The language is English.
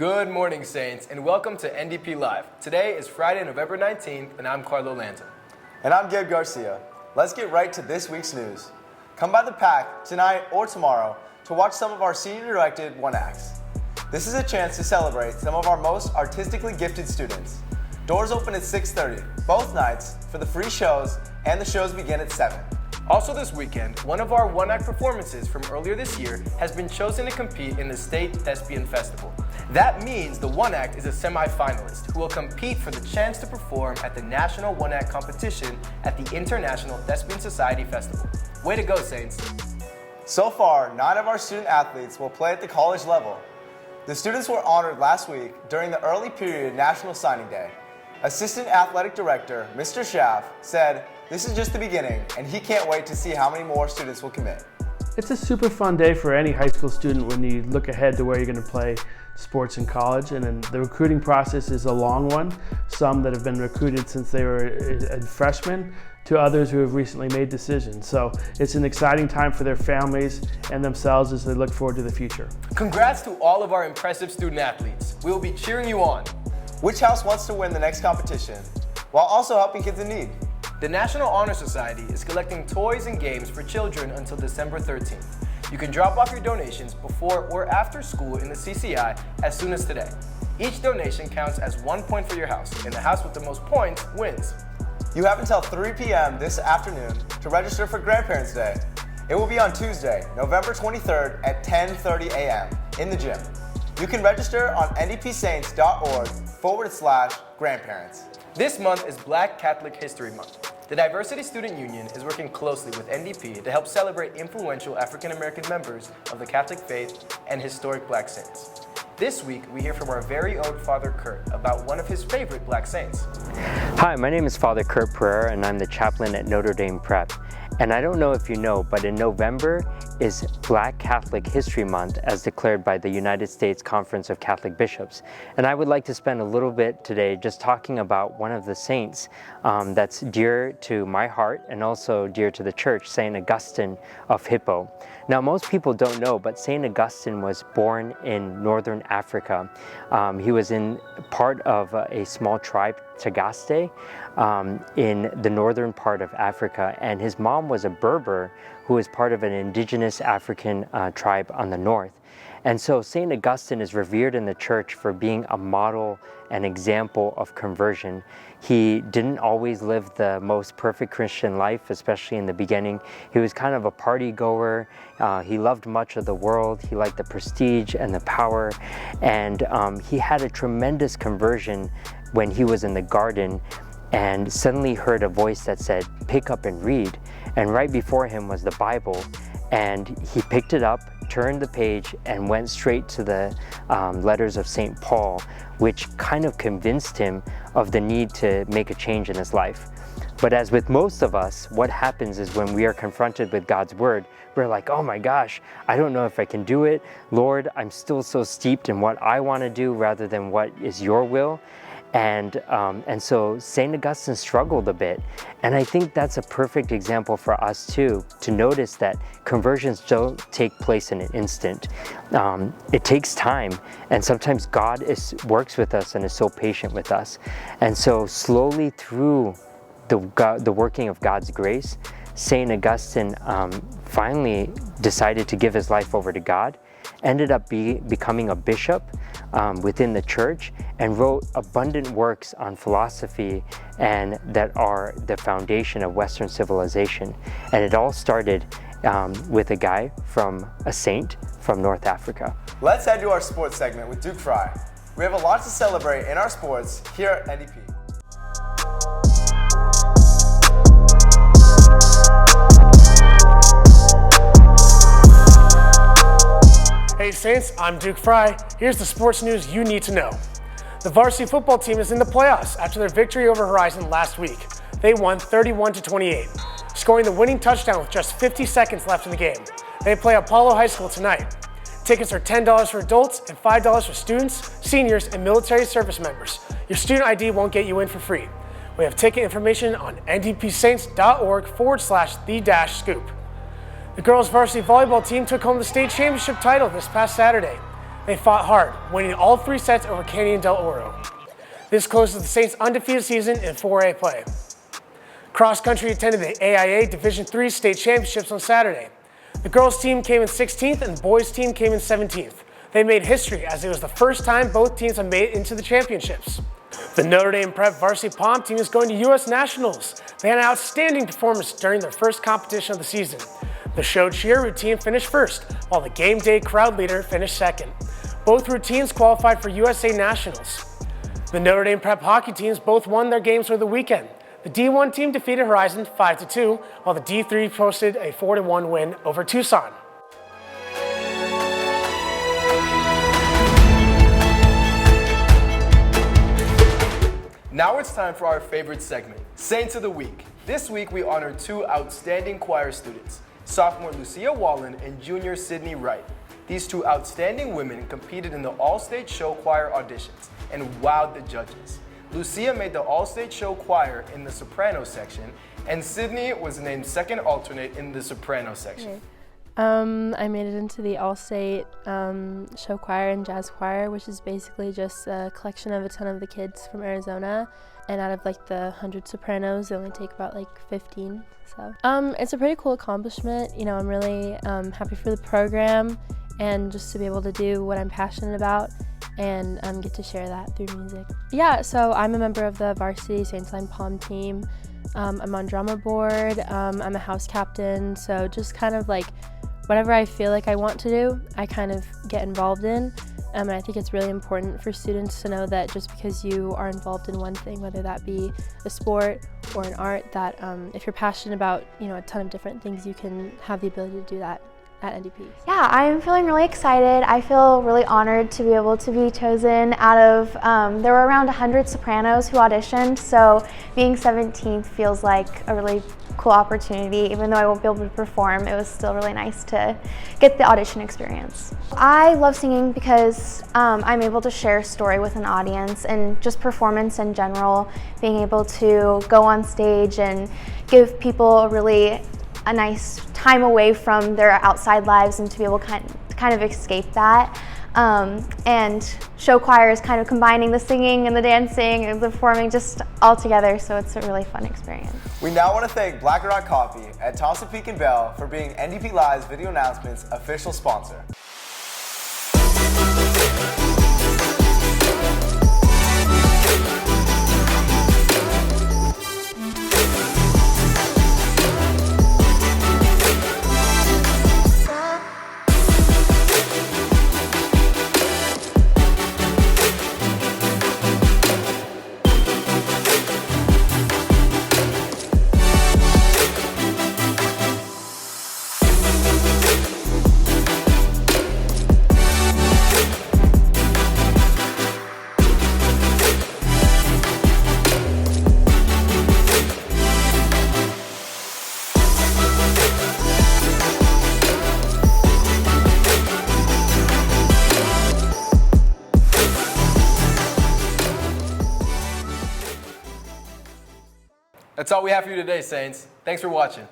Good morning, Saints, and welcome to NDP Live. Today is Friday, November 19th, and I'm Carlo Lanza. And I'm Gabe Garcia. Let's get right to this week's news. Come by the Pack tonight or tomorrow to watch some of our senior-directed one-acts. This is a chance to celebrate some of our most artistically gifted students. Doors open at 6:30, both nights, for the free shows, and the shows begin at 7. Also this weekend, one of our one-act performances from earlier this year has been chosen to compete in the State Thespian Festival. That means the one act is a semi-finalist who will compete for the chance to perform at the National One Act Competition at the International Thespian Society Festival. Way to go, Saints. So far, 9 of our student athletes will play at the college level. The students were honored last week during the early period National Signing Day. Assistant Athletic Director, Mr. Schaff, said, "This is just the beginning, and he can't wait to see how many more students will commit." It's a super fun day for any high school student when you look ahead to where you're going to play sports in college, and then the recruiting process is a long one. Some that have been recruited since they were freshmen, to others who have recently made decisions. So it's an exciting time for their families and themselves as they look forward to the future. Congrats to all of our impressive student athletes. We will be cheering you on. Which house wants to win the next competition, while also helping kids in need? The National Honor Society is collecting toys and games for children until December 13th. You can drop off your donations before or after school in the CCI as soon as today. Each donation counts as 1 point for your house, and the house with the most points wins. You have until 3 p.m. this afternoon to register for Grandparents' Day. It will be on Tuesday, November 23rd at 10:30 a.m. in the gym. You can register on ndpsaints.org/grandparents. This month is Black Catholic History Month. The Diversity Student Union is working closely with NDP to help celebrate influential African American members of the Catholic faith and historic Black saints. This week, we hear from our very own Father Kurt about one of his favorite Black saints. Hi, my name is Father Kurt Pereira, and I'm the chaplain at Notre Dame Prep. And I don't know if you know, but in November is Black Catholic History Month as declared by the United States Conference of Catholic Bishops. And I would like to spend a little bit today just talking about one of the saints that's dear to my heart and also dear to the church, St. Augustine of Hippo. Now, most people don't know, but St. Augustine was born in northern Africa. He was in part of a small tribe, Tagaste, in the northern part of Africa, and his mom was a Berber who was part of an indigenous African tribe on the north. And so St. Augustine is revered in the church for being a model and example of conversion. He didn't always live the most perfect Christian life, especially in the beginning. He was kind of a party goer. He loved much of the world. He liked the prestige and the power. And he had a tremendous conversion when he was in the garden and suddenly heard a voice that said, "Pick up and read." And right before him was the Bible. And he picked it up, turned the page, and went straight to the letters of St. Paul, which kind of convinced him of the need to make a change in his life. But as with most of us, what happens is when we are confronted with God's word, we're like, oh my gosh, I don't know if I can do it. Lord, I'm still so steeped in what I want to do rather than what is your will. And so St. Augustine struggled a bit. And I think that's a perfect example for us too, to notice that conversions don't take place in an instant. It takes time, and sometimes God works with us and is so patient with us. And so slowly through the working of God's grace, St. Augustine finally decided to give his life over to God, ended up becoming a bishop within the church, and wrote abundant works on philosophy and that are the foundation of Western civilization. And it all started with a saint from North Africa. Let's head to our sports segment with Duke Fry. We have a lot to celebrate in our sports here at NDP. Hey Saints, I'm Duke Fry. Here's the sports news you need to know. The varsity football team is in the playoffs after their victory over Horizon last week. They won 31-28, scoring the winning touchdown with just 50 seconds left in the game. They play Apollo High School tonight. Tickets are $10 for adults and $5 for students, seniors, and military service members. Your student ID won't get you in for free. We have ticket information on ndpsaints.org/the-scoop. The girls varsity volleyball team took home the state championship title this past Saturday. They fought hard, winning all 3 sets over Canyon del Oro. This closes the Saints' undefeated season in 4A play. Cross country attended the AIA Division III State Championships on Saturday. The girls' team came in 16th and the boys' team came in 17th. They made history as it was the first time both teams have made it into the championships. The Notre Dame Prep varsity pom team is going to U.S. Nationals. They had an outstanding performance during their first competition of the season. The show cheer routine finished first, while the game day crowd leader finished second. Both routines qualified for USA Nationals. The Notre Dame Prep hockey teams both won their games for the weekend. The D1 team defeated Horizon 5-2, while the D3 posted a 4-1 win over Tucson. Now it's time for our favorite segment, Saints of the Week. This week we honor 2 outstanding choir students, sophomore Lucia Wallen and junior Sydney Wright. These 2 outstanding women competed in the All-State Show Choir auditions and wowed the judges. Lucia made the All-State Show Choir in the soprano section, and Sydney was named second alternate in the soprano section. Okay. I made it into the All-State Show Choir and Jazz Choir, which is basically just a collection of a ton of the kids from Arizona. And out of like the 100 sopranos, they only take about like 15. So it's a pretty cool accomplishment. You know, I'm really happy for the program and just to be able to do what I'm passionate about and get to share that through music. Yeah, so I'm a member of the varsity Saints Line Pom team. I'm on drummer board, I'm a house captain, so just kind of like whatever I feel like I want to do, I kind of get involved in. And I think it's really important for students to know that just because you are involved in one thing, whether that be a sport or an art, that if you're passionate about, you know, a ton of different things, you can have the ability to do that at NDP. Yeah, I'm feeling really excited. I feel really honored to be able to be chosen out of, there were around 100 sopranos who auditioned, so being 17th feels like a really cool opportunity. Even though I won't be able to perform, it was still really nice to get the audition experience. I love singing because I'm able to share a story with an audience, and just performance in general, being able to go on stage and give people a nice time away from their outside lives and to be able to kind of escape that. And show choir is kind of combining the singing and the dancing and the performing just all together, so it's a really fun experience. We now want to thank Black Rock Coffee at Thompson Peak and Bell for being NDP Live's video announcements official sponsor. That's all we have for you today, Saints. Thanks for watching.